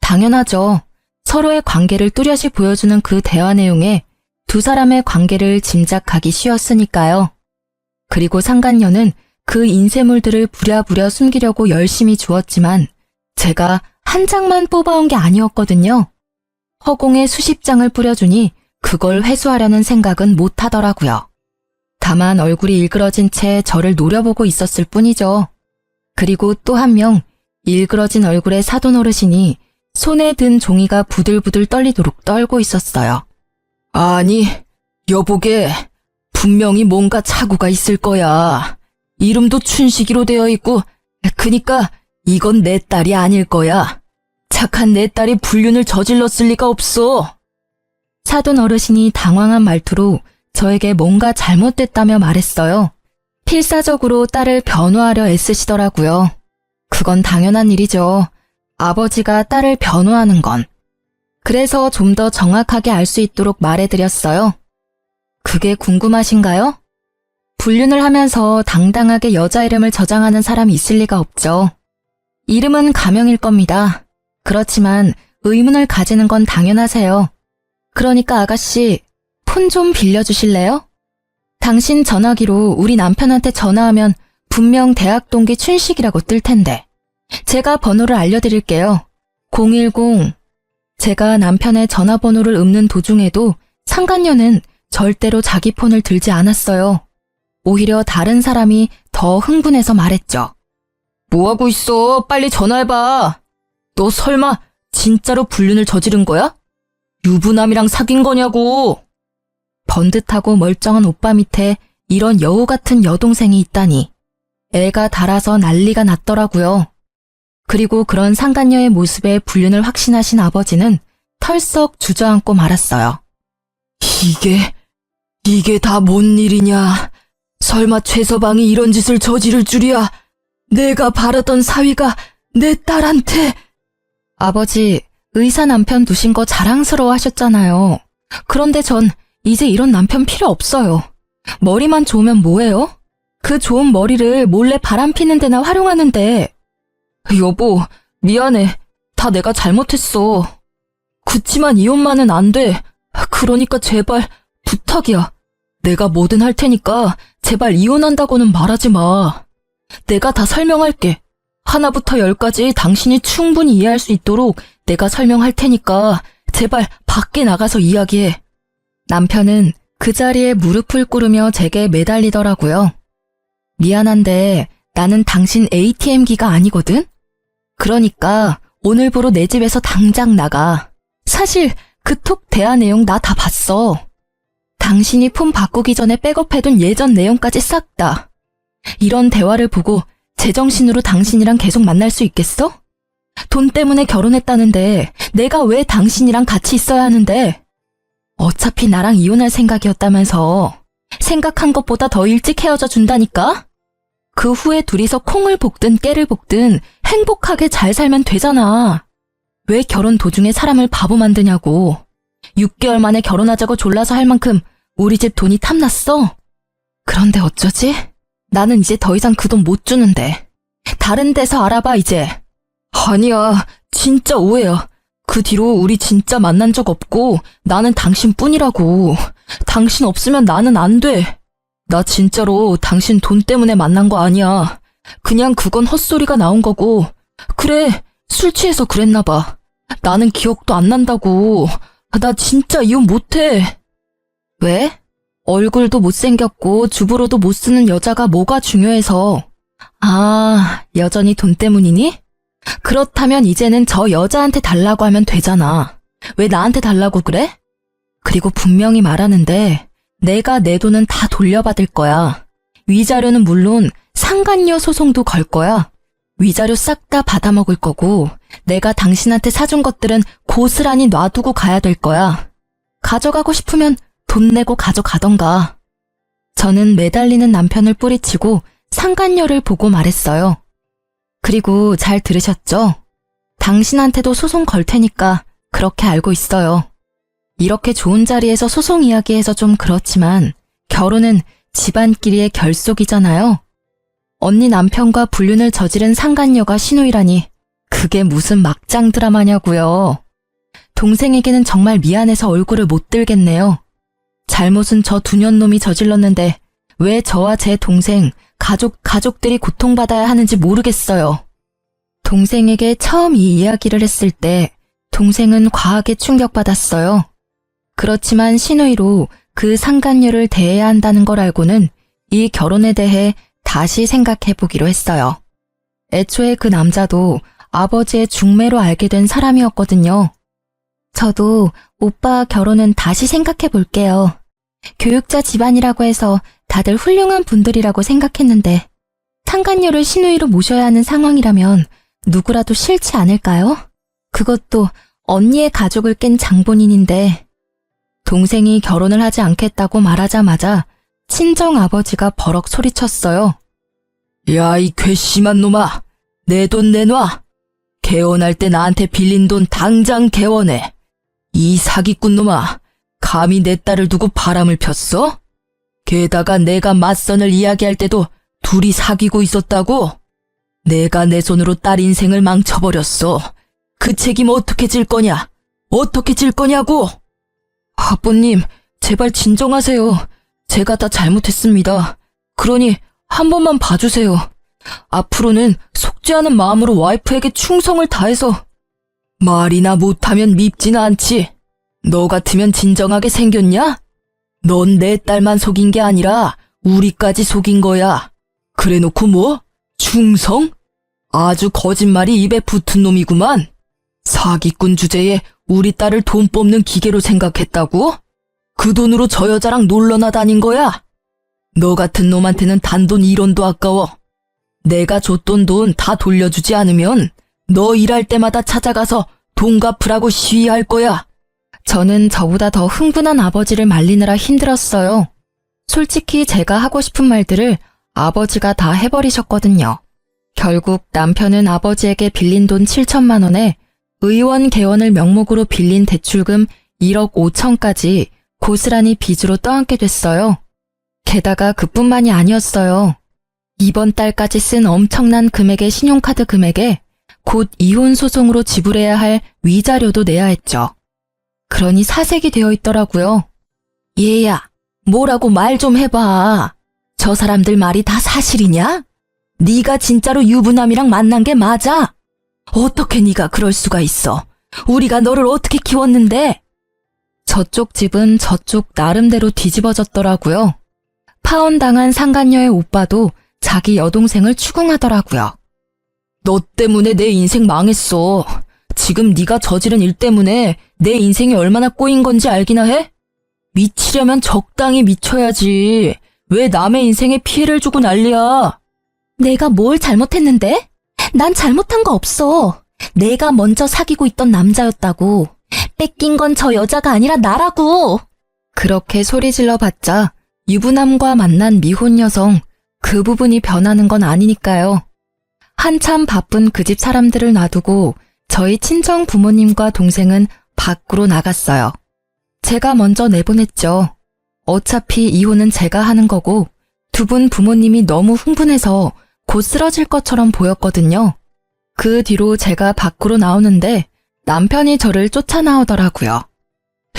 Speaker 1: 당연하죠. 서로의 관계를 뚜렷이 보여주는 그 대화 내용에 두 사람의 관계를 짐작하기 쉬웠으니까요. 그리고 상간녀는 그 인쇄물들을 부랴부랴 숨기려고 열심히 주었지만 제가 한 장만 뽑아온 게 아니었거든요. 허공에 수십 장을 뿌려주니 그걸 회수하려는 생각은 못 하더라고요. 다만 얼굴이 일그러진 채 저를 노려보고 있었을 뿐이죠. 그리고 또 한 명, 일그러진 얼굴의 사돈 어르신이 손에 든 종이가 부들부들 떨리도록 떨고 있었어요. 아니, 여보게, 분명히 뭔가 착오가 있을 거야. 이름도 춘식이로 되어 있고, 그니까 이건 내 딸이 아닐 거야. 착한 내 딸이 불륜을 저질렀을 리가 없어. 사돈 어르신이 당황한 말투로 저에게 뭔가 잘못됐다며 말했어요. 필사적으로 딸을 변호하려 애쓰시더라고요. 그건 당연한 일이죠. 아버지가 딸을 변호하는 건. 그래서 좀 더 정확하게 알 수 있도록 말해드렸어요. 그게 궁금하신가요? 불륜을 하면서 당당하게 여자 이름을 저장하는 사람이 있을 리가 없죠. 이름은 가명일 겁니다. 그렇지만 의문을 가지는 건 당연하세요. 그러니까 아가씨, 폰 좀 빌려주실래요? 당신 전화기로 우리 남편한테 전화하면 분명 대학 동기 춘식이라고 뜰 텐데. 제가 번호를 알려드릴게요. 010. 제가 남편의 전화번호를 읊는 도중에도 상간녀는 절대로 자기 폰을 들지 않았어요. 오히려 다른 사람이 더 흥분해서 말했죠. 뭐하고 있어? 빨리 전화해봐. 너 설마 진짜로 불륜을 저지른 거야? 유부남이랑 사귄 거냐고. 번듯하고 멀쩡한 오빠 밑에 이런 여우 같은 여동생이 있다니. 애가 달아서 난리가 났더라고요. 그리고 그런 상간녀의 모습에 불륜을 확신하신 아버지는 털썩 주저앉고 말았어요. 이게 다 뭔 일이냐. 설마 최서방이 이런 짓을 저지를 줄이야. 내가 바라던 사위가 내 딸한테. 아버지, 의사 남편 두신 거 자랑스러워 하셨잖아요. 그런데 전 이제 이런 남편 필요 없어요. 머리만 좋으면 뭐해요? 그 좋은 머리를 몰래 바람 피는 데나 활용하는데. 여보, 미안해. 다 내가 잘못했어. 그치만 이혼만은 안 돼. 그러니까 제발 부탁이야. 내가 뭐든 할 테니까 제발 이혼한다고는 말하지 마. 내가 다 설명할게. 하나부터 열까지 당신이 충분히 이해할 수 있도록 내가 설명할 테니까 제발 밖에 나가서 이야기해. 남편은 그 자리에 무릎을 꿇으며 제게 매달리더라고요. 미안한데 나는 당신 ATM기가 아니거든? 그러니까 오늘부로 내 집에서 당장 나가. 사실 그 톡 대화 내용 나 다 봤어. 당신이 폰 바꾸기 전에 백업해둔 예전 내용까지 싹 다. 이런 대화를 보고 제정신으로 당신이랑 계속 만날 수 있겠어? 돈 때문에 결혼했다는데 내가 왜 당신이랑 같이 있어야 하는데? 어차피 나랑 이혼할 생각이었다면서. 생각한 것보다 더 일찍 헤어져 준다니까? 그 후에 둘이서 콩을 볶든 깨를 볶든 행복하게 잘 살면 되잖아. 왜 결혼 도중에 사람을 바보 만드냐고. 6개월 만에 결혼하자고 졸라서 할 만큼 우리 집 돈이 탐났어? 그런데 어쩌지? 나는 이제 더 이상 그 돈 못 주는데. 다른 데서 알아봐 이제. 아니야, 진짜 오해야. 그 뒤로 우리 진짜 만난 적 없고 나는 당신뿐이라고. 당신 없으면 나는 안 돼. 나 진짜로 당신 돈 때문에 만난 거 아니야. 그냥 그건 헛소리가 나온 거고. 그래, 술 취해서 그랬나 봐. 나는 기억도 안 난다고. 나 진짜 이혼 못해. 왜? 얼굴도 못생겼고 주부로도 못 쓰는 여자가 뭐가 중요해서. 아, 여전히 돈 때문이니? 그렇다면 이제는 저 여자한테 달라고 하면 되잖아. 왜 나한테 달라고 그래? 그리고 분명히 말하는데 내가 내 돈은 다 돌려받을 거야. 위자료는 물론 상간녀 소송도 걸 거야. 위자료 싹 다 받아먹을 거고 내가 당신한테 사준 것들은 고스란히 놔두고 가야 될 거야. 가져가고 싶으면 돈 내고 가져가던가. 저는 매달리는 남편을 뿌리치고 상간녀를 보고 말했어요. 그리고 잘 들으셨죠? 당신한테도 소송 걸 테니까 그렇게 알고 있어요. 이렇게 좋은 자리에서 소송 이야기해서 좀 그렇지만 결혼은 집안끼리의 결속이잖아요. 언니 남편과 불륜을 저지른 상간녀가 신우이라니 그게 무슨 막장 드라마냐고요. 동생에게는 정말 미안해서 얼굴을 못 들겠네요. 잘못은 저 두년놈이 저질렀는데 왜 저와 제 동생, 가족들이 고통받아야 하는지 모르겠어요. 동생에게 처음 이 이야기를 했을 때 동생은 과하게 충격받았어요. 그렇지만 신우이로 그 상간녀를 대해야 한다는 걸 알고는 이 결혼에 대해 다시 생각해보기로 했어요. 애초에 그 남자도 아버지의 중매로 알게 된 사람이었거든요. 저도 오빠 결혼은 다시 생각해볼게요. 교육자 집안이라고 해서 다들 훌륭한 분들이라고 생각했는데 상간녀를 신우이로 모셔야 하는 상황이라면 누구라도 싫지 않을까요? 그것도 언니의 가족을 깬 장본인인데. 동생이 결혼을 하지 않겠다고 말하자마자 친정아버지가 버럭 소리쳤어요. 야, 이 괘씸한 놈아! 내 돈 내놔! 개원할 때 나한테 빌린 돈 당장 개원해! 이 사기꾼 놈아! 감히 내 딸을 두고 바람을 폈어? 게다가 내가 맞선을 이야기할 때도 둘이 사귀고 있었다고? 내가 내 손으로 딸 인생을 망쳐버렸어. 그 책임 어떻게 질 거냐? 어떻게 질 거냐고! 아버님, 제발 진정하세요. 제가 다 잘못했습니다. 그러니 한 번만 봐주세요. 앞으로는 속지 않은 마음으로 와이프에게 충성을 다해서. 말이나 못하면 밉지는 않지. 너 같으면 진정하게 생겼냐? 넌 내 딸만 속인 게 아니라 우리까지 속인 거야. 그래놓고 뭐? 충성? 아주 거짓말이 입에 붙은 놈이구만. 사기꾼 주제에 우리 딸을 돈 뽑는 기계로 생각했다고? 그 돈으로 저 여자랑 놀러나 다닌 거야? 너 같은 놈한테는 단돈 1원도 아까워. 내가 줬던 돈 다 돌려주지 않으면 너 일할 때마다 찾아가서 돈 갚으라고 시위할 거야. 저는 저보다 더 흥분한 아버지를 말리느라 힘들었어요. 솔직히 제가 하고 싶은 말들을 아버지가 다 해버리셨거든요. 결국 남편은 아버지에게 빌린 돈 7천만 원에 의원 개원을 명목으로 빌린 대출금 1억 5천까지 고스란히 빚으로 떠안게 됐어요. 게다가 그뿐만이 아니었어요. 이번 달까지 쓴 엄청난 금액의 신용카드 금액에 곧 이혼 소송으로 지불해야 할 위자료도 내야 했죠. 그러니 사색이 되어 있더라고요. 얘야, 뭐라고 말 좀 해봐. 저 사람들 말이 다 사실이냐? 네가 진짜로 유부남이랑 만난 게 맞아? 어떻게 네가 그럴 수가 있어? 우리가 너를 어떻게 키웠는데? 저쪽 집은 저쪽 나름대로 뒤집어졌더라고요. 파혼당한 상간녀의 오빠도 자기 여동생을 추궁하더라고요. 너 때문에 내 인생 망했어. 지금 네가 저지른 일 때문에 내 인생이 얼마나 꼬인 건지 알기나 해? 미치려면 적당히 미쳐야지. 왜 남의 인생에 피해를 주고 난리야? 내가 뭘 잘못했는데? 난 잘못한 거 없어. 내가 먼저 사귀고 있던 남자였다고. 뺏긴 건 저 여자가 아니라 나라고. 그렇게 소리질러 봤자 유부남과 만난 미혼 여성, 그 부분이 변하는 건 아니니까요. 한참 바쁜 그 집 사람들을 놔두고 저희 친정 부모님과 동생은 밖으로 나갔어요. 제가 먼저 내보냈죠. 어차피 이혼은 제가 하는 거고 두 분 부모님이 너무 흥분해서 곧 쓰러질 것처럼 보였거든요. 그 뒤로 제가 밖으로 나오는데 남편이 저를 쫓아나오더라고요.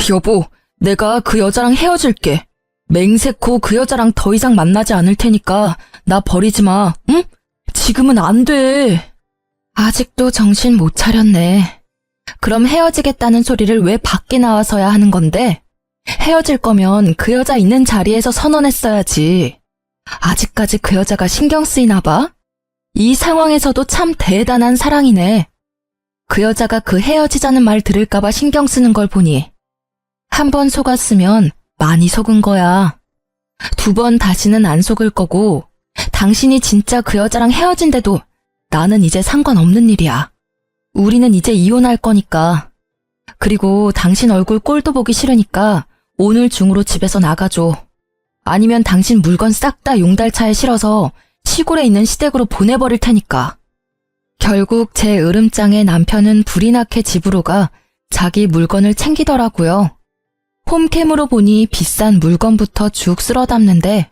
Speaker 1: 여보, 내가 그 여자랑 헤어질게. 맹세코 그 여자랑 더 이상 만나지 않을 테니까 나 버리지 마, 응? 지금은 안 돼. 아직도 정신 못 차렸네. 그럼 헤어지겠다는 소리를 왜 밖에 나와서야 하는 건데? 헤어질 거면 그 여자 있는 자리에서 선언했어야지. 아직까지 그 여자가 신경 쓰이나 봐? 이 상황에서도 참 대단한 사랑이네. 그 여자가 그 헤어지자는 말 들을까봐 신경 쓰는 걸 보니 한 번 속았으면 많이 속은 거야. 두 번 다시는 안 속을 거고 당신이 진짜 그 여자랑 헤어진대도 나는 이제 상관없는 일이야. 우리는 이제 이혼할 거니까. 그리고 당신 얼굴 꼴도 보기 싫으니까 오늘 중으로 집에서 나가줘. 아니면 당신 물건 싹 다 용달차에 실어서 시골에 있는 시댁으로 보내버릴 테니까. 결국 제 으름장에 남편은 불이 나게 집으로 가 자기 물건을 챙기더라고요. 홈캠으로 보니 비싼 물건부터 쭉 쓸어 담는데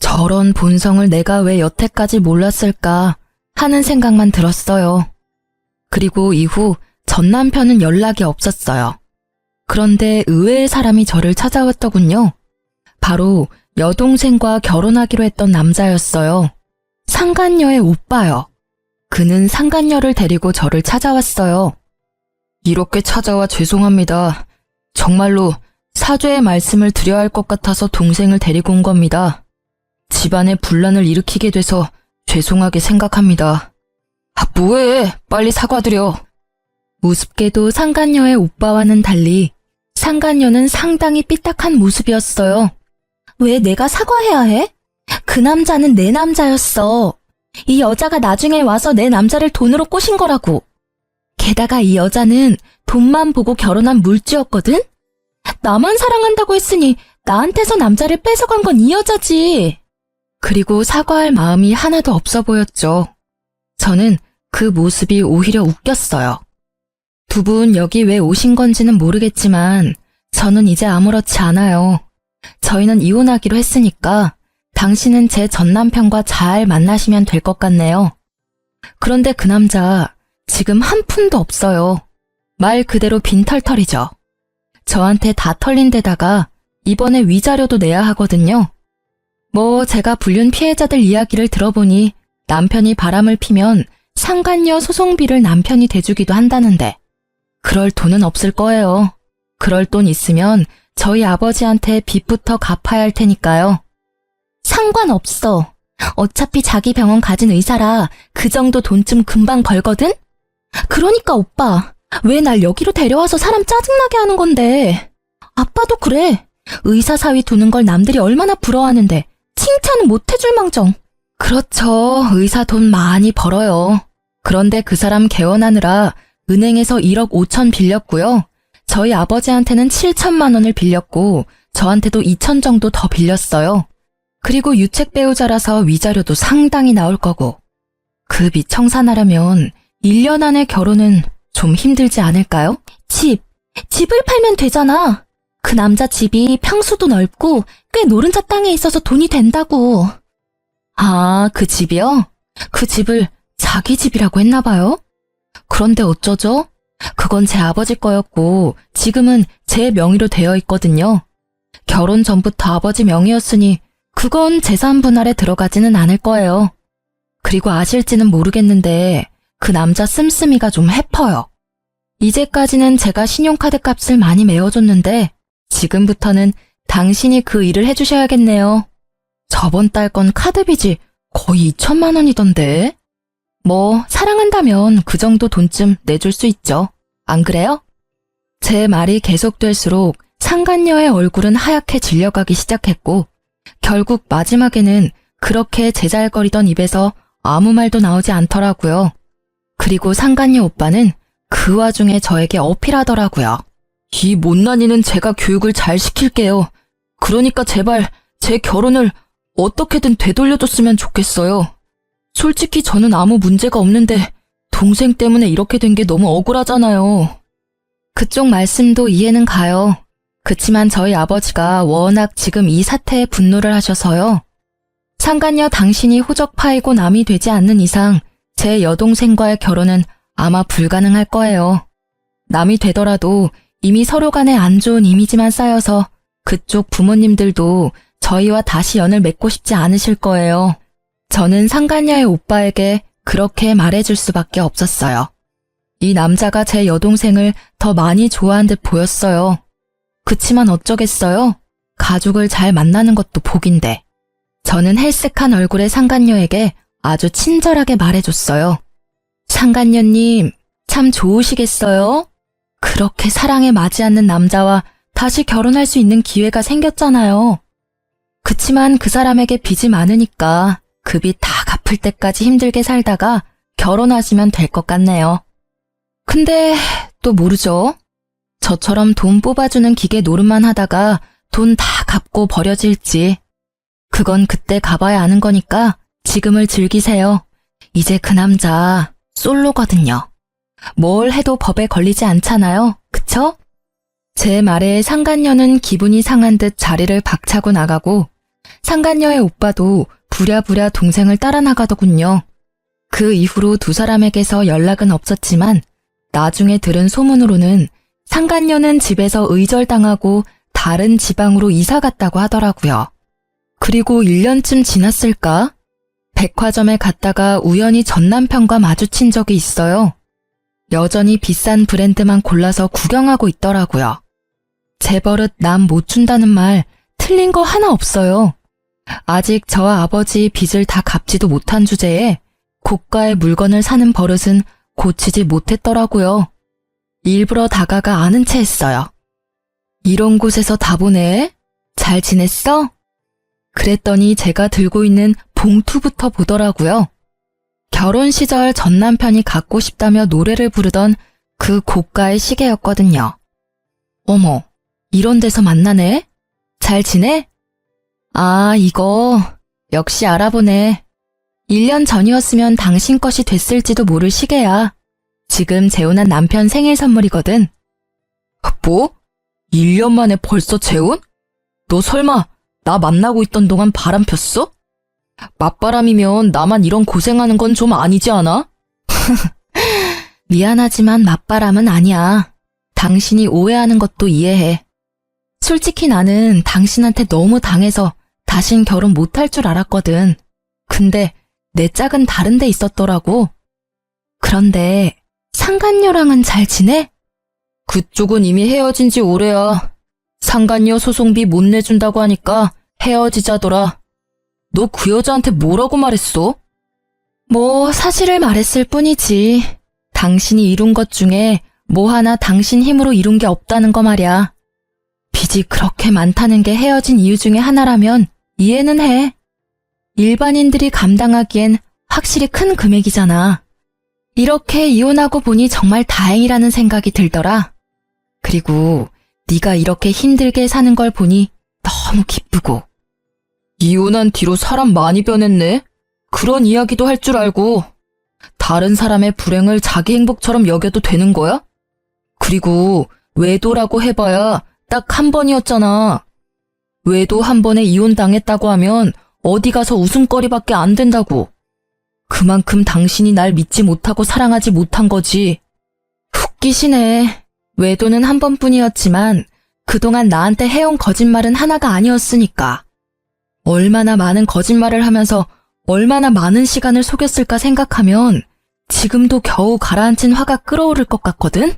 Speaker 1: 저런 본성을 내가 왜 여태까지 몰랐을까 하는 생각만 들었어요. 그리고 이후 전 남편은 연락이 없었어요. 그런데 의외의 사람이 저를 찾아왔더군요. 바로 여동생과 결혼하기로 했던 남자였어요. 상간녀의 오빠요. 그는 상간녀를 데리고 저를 찾아왔어요. 이렇게 찾아와 죄송합니다. 정말로 사죄의 말씀을 드려야 할 것 같아서 동생을 데리고 온 겁니다. 집안에 분란을 일으키게 돼서 죄송하게 생각합니다. 아, 뭐해? 빨리 사과드려. 우습게도 상간녀의 오빠와는 달리 상간녀는 상당히 삐딱한 모습이었어요. 왜 내가 사과해야 해? 그 남자는 내 남자였어. 이 여자가 나중에 와서 내 남자를 돈으로 꼬신 거라고. 게다가 이 여자는 돈만 보고 결혼한 물주였거든? 나만 사랑한다고 했으니 나한테서 남자를 뺏어간 건 이 여자지. 그리고 사과할 마음이 하나도 없어 보였죠. 저는 그 모습이 오히려 웃겼어요. 두 분 여기 왜 오신 건지는 모르겠지만 저는 이제 아무렇지 않아요. 저희는 이혼하기로 했으니까 당신은 제 전 남편과 잘 만나시면 될 것 같네요. 그런데 그 남자 지금 한 푼도 없어요. 말 그대로 빈털털이죠. 저한테 다 털린 데다가 이번에 위자료도 내야 하거든요. 뭐 제가 불륜 피해자들 이야기를 들어보니 남편이 바람을 피면 상간녀 소송비를 남편이 대주기도 한다는데 그럴 돈은 없을 거예요. 그럴 돈 있으면 저희 아버지한테 빚부터 갚아야 할 테니까요. 상관없어. 어차피 자기 병원 가진 의사라 그 정도 돈쯤 금방 벌거든? 그러니까 오빠, 왜 날 여기로 데려와서 사람 짜증나게 하는 건데. 아빠도 그래. 의사 사위 두는 걸 남들이 얼마나 부러워하는데 칭찬은 못 해줄 망정. 그렇죠. 의사 돈 많이 벌어요. 그런데 그 사람 개원하느라 은행에서 1억 5천 빌렸고요. 저희 아버지한테는 7천만 원을 빌렸고 저한테도 2천 정도 더 빌렸어요. 그리고 유책 배우자라서 위자료도 상당히 나올 거고. 그 빚 청산하려면 1년 안에 결혼은 좀 힘들지 않을까요? 집을 팔면 되잖아. 그 남자 집이 평수도 넓고 꽤 노른자 땅에 있어서 돈이 된다고. 아, 그 집이요? 그 집을 자기 집이라고 했나 봐요? 그런데 어쩌죠? 그건 제 아버지 거였고 지금은 제 명의로 되어 있거든요. 결혼 전부터 아버지 명의였으니 그건 재산 분할에 들어가지는 않을 거예요. 그리고 아실지는 모르겠는데 그 남자 씀씀이가 좀 해퍼요. 이제까지는 제가 신용카드 값을 많이 메워줬는데 지금부터는 당신이 그 일을 해주셔야겠네요. 저번 달 건 카드빚이 거의 2천만 원이던데. 뭐 사랑한다면 그 정도 돈쯤 내줄 수 있죠. 안 그래요? 제 말이 계속될수록 상간녀의 얼굴은 하얗게 질려가기 시작했고 결국 마지막에는 그렇게 제잘거리던 입에서 아무 말도 나오지 않더라고요. 그리고 상간녀 오빠는 그 와중에 저에게 어필하더라고요. 이 못난이는 제가 교육을 잘 시킬게요. 그러니까 제발 제 결혼을 어떻게든 되돌려줬으면 좋겠어요. 솔직히 저는 아무 문제가 없는데 동생 때문에 이렇게 된 게 너무 억울하잖아요. 그쪽 말씀도 이해는 가요. 그치만 저희 아버지가 워낙 지금 이 사태에 분노를 하셔서요. 상간녀 당신이 호적 파이고 남이 되지 않는 이상 제 여동생과의 결혼은 아마 불가능할 거예요. 남이 되더라도 이미 서로 간에 안 좋은 이미지만 쌓여서 그쪽 부모님들도 저희와 다시 연을 맺고 싶지 않으실 거예요. 저는 상간녀의 오빠에게 그렇게 말해줄 수밖에 없었어요. 이 남자가 제 여동생을 더 많이 좋아한 듯 보였어요. 그치만 어쩌겠어요? 가족을 잘 만나는 것도 복인데. 저는 헬쓱한 얼굴의 상간녀에게 아주 친절하게 말해줬어요. 상간녀님, 참 좋으시겠어요? 그렇게 사랑에 맞지 않는 남자와 다시 결혼할 수 있는 기회가 생겼잖아요. 그치만 그 사람에게 빚이 많으니까 그 빚 다 갚을 때까지 힘들게 살다가 결혼하시면 될 것 같네요. 근데 또 모르죠? 저처럼 돈 뽑아주는 기계 노릇만 하다가 돈 다 갚고 버려질지. 그건 그때 가봐야 아는 거니까 지금을 즐기세요. 이제 그 남자 솔로거든요. 뭘 해도 법에 걸리지 않잖아요. 그쵸? 제 말에 상간녀는 기분이 상한 듯 자리를 박차고 나가고 상간녀의 오빠도 부랴부랴 동생을 따라 나가더군요. 그 이후로 두 사람에게서 연락은 없었지만 나중에 들은 소문으로는 상간녀는 집에서 의절당하고 다른 지방으로 이사 갔다고 하더라고요. 그리고 1년쯤 지났을까? 백화점에 갔다가 우연히 전 남편과 마주친 적이 있어요. 여전히 비싼 브랜드만 골라서 구경하고 있더라고요. 제 버릇 남 못 준다는 말 틀린 거 하나 없어요. 아직 저와 아버지 빚을 다 갚지도 못한 주제에 고가의 물건을 사는 버릇은 고치지 못했더라고요. 일부러 다가가 아는 체 했어요. 이런 곳에서 다 보네? 잘 지냈어? 그랬더니 제가 들고 있는 봉투부터 보더라고요. 결혼 시절 전 남편이 갖고 싶다며 노래를 부르던 그 고가의 시계였거든요. 어머, 이런 데서 만나네? 잘 지내? 아, 이거 역시 알아보네. 1년 전이었으면 당신 것이 됐을지도 모를 시계야. 지금 재혼한 남편 생일 선물이거든. 뭐? 1년 만에 벌써 재혼? 너 설마 나 만나고 있던 동안 바람 폈어? 맞바람이면 나만 이런 고생하는 건 좀 아니지 않아? 미안하지만 맞바람은 아니야. 당신이 오해하는 것도 이해해. 솔직히 나는 당신한테 너무 당해서 다신 결혼 못할 줄 알았거든. 근데 내 짝은 다른 데 있었더라고. 그런데 상간녀랑은 잘 지내? 그쪽은 이미 헤어진 지 오래야. 상간녀 소송비 못 내준다고 하니까 헤어지자더라. 너 그 여자한테 뭐라고 말했어? 뭐 사실을 말했을 뿐이지. 당신이 이룬 것 중에 뭐 하나 당신 힘으로 이룬 게 없다는 거 말이야. 빚이 그렇게 많다는 게 헤어진 이유 중에 하나라면 이해는 해. 일반인들이 감당하기엔 확실히 큰 금액이잖아. 이렇게 이혼하고 보니 정말 다행이라는 생각이 들더라. 그리고 네가 이렇게 힘들게 사는 걸 보니 너무 기쁘고. 이혼한 뒤로 사람 많이 변했네. 그런 이야기도 할 줄 알고. 다른 사람의 불행을 자기 행복처럼 여겨도 되는 거야? 그리고 외도라고 해봐야 딱 한 번이었잖아. 외도 한 번에 이혼당했다고 하면 어디 가서 웃음거리밖에 안 된다고. 그만큼 당신이 날 믿지 못하고 사랑하지 못한 거지. 웃기시네. 외도는 한 번뿐이었지만 그동안 나한테 해온 거짓말은 하나가 아니었으니까. 얼마나 많은 거짓말을 하면서 얼마나 많은 시간을 속였을까 생각하면 지금도 겨우 가라앉힌 화가 끓어오를 것 같거든?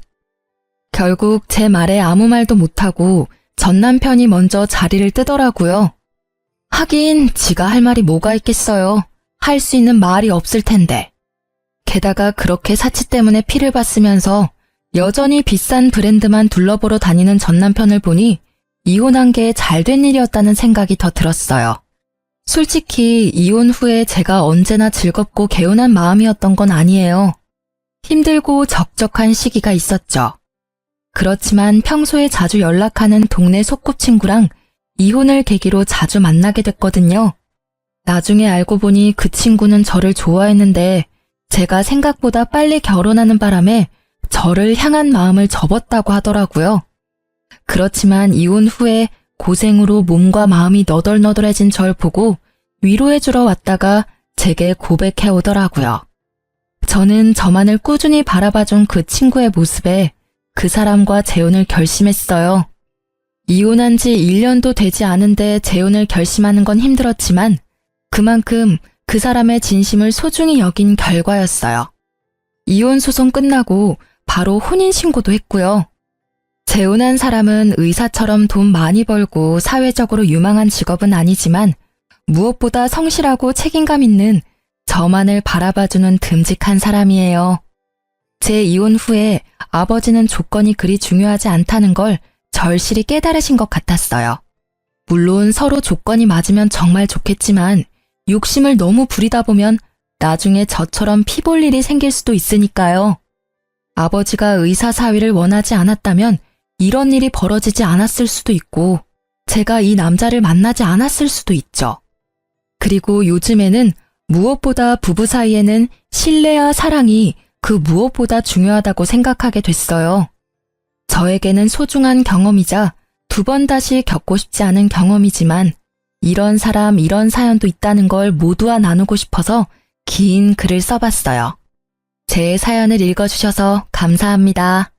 Speaker 1: 결국 제 말에 아무 말도 못하고 전 남편이 먼저 자리를 뜨더라고요. 하긴 지가 할 말이 뭐가 있겠어요. 할 수 있는 말이 없을 텐데. 게다가 그렇게 사치 때문에 피를 봤으면서 여전히 비싼 브랜드만 둘러보러 다니는 전 남편을 보니 이혼한 게 잘된 일이었다는 생각이 더 들었어요. 솔직히 이혼 후에 제가 언제나 즐겁고 개운한 마음이었던 건 아니에요. 힘들고 적적한 시기가 있었죠. 그렇지만 평소에 자주 연락하는 동네 소꿉친구랑 이혼을 계기로 자주 만나게 됐거든요. 나중에 알고 보니 그 친구는 저를 좋아했는데 제가 생각보다 빨리 결혼하는 바람에 저를 향한 마음을 접었다고 하더라고요. 그렇지만 이혼 후에 고생으로 몸과 마음이 너덜너덜해진 절 보고 위로해주러 왔다가 제게 고백해 오더라고요. 저는 저만을 꾸준히 바라봐준 그 친구의 모습에 그 사람과 재혼을 결심했어요. 이혼한 지 1년도 되지 않은데 재혼을 결심하는 건 힘들었지만 그만큼 그 사람의 진심을 소중히 여긴 결과였어요. 이혼 소송 끝나고 바로 혼인신고도 했고요. 재혼한 사람은 의사처럼 돈 많이 벌고 사회적으로 유망한 직업은 아니지만 무엇보다 성실하고 책임감 있는 저만을 바라봐주는 듬직한 사람이에요. 제 이혼 후에 아버지는 조건이 그리 중요하지 않다는 걸 절실히 깨달으신 것 같았어요. 물론 서로 조건이 맞으면 정말 좋겠지만 욕심을 너무 부리다 보면 나중에 저처럼 피 볼 일이 생길 수도 있으니까요. 아버지가 의사 사위를 원하지 않았다면 이런 일이 벌어지지 않았을 수도 있고 제가 이 남자를 만나지 않았을 수도 있죠. 그리고 요즘에는 무엇보다 부부 사이에는 신뢰와 사랑이 그 무엇보다 중요하다고 생각하게 됐어요. 저에게는 소중한 경험이자 두 번 다시 겪고 싶지 않은 경험이지만 이런 사람, 이런 사연도 있다는 걸 모두와 나누고 싶어서 긴 글을 써봤어요. 제 사연을 읽어주셔서 감사합니다.